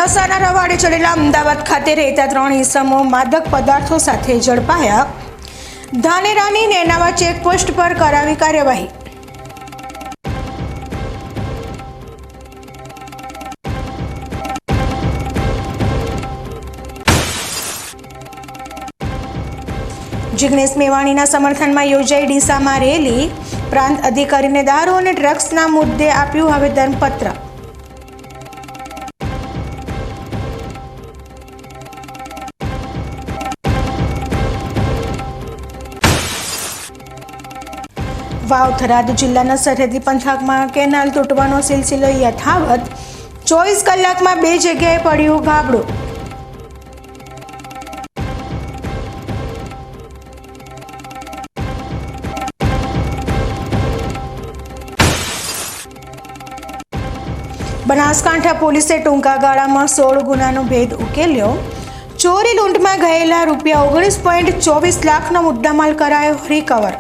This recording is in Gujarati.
નશાના રવાડે ચડેલા અમદાવાદ ખાતે રહેતા 3 ઇસમો માદક પદાર્થો સાથે ઝડપાયા। ધાનેરાની નેનાવા ચેકપોસ્ટ પર કરાવી કાર્યવાહી। જિગ્નેશ મેવાણીના સમર્થનમાં યોજાઈ ડીસામાં રેલી। પ્રાંત અધિકારીને દારૂ અને ડ્રગ્સના મુદ્દે આપ્યું આવેદનપત્ર। વાવ થરાદ જિલ્લાના સરહદી પંથકમાં કેનાલ તૂટવાનો સિલસિલો યથાવત। 24 કલાકમાં 2 જગ્યાએ પડ્યું ગાબડું। બનાસકાંઠા પોલીસે ટૂંકા ગાળામાં 16 ગુનાનો ભેદ ઉકેલ્યો। ચોરી લૂંટમાં ગયેલા ₹19.24 લાખનો મુદ્દામાલ કરાયો રિકવર।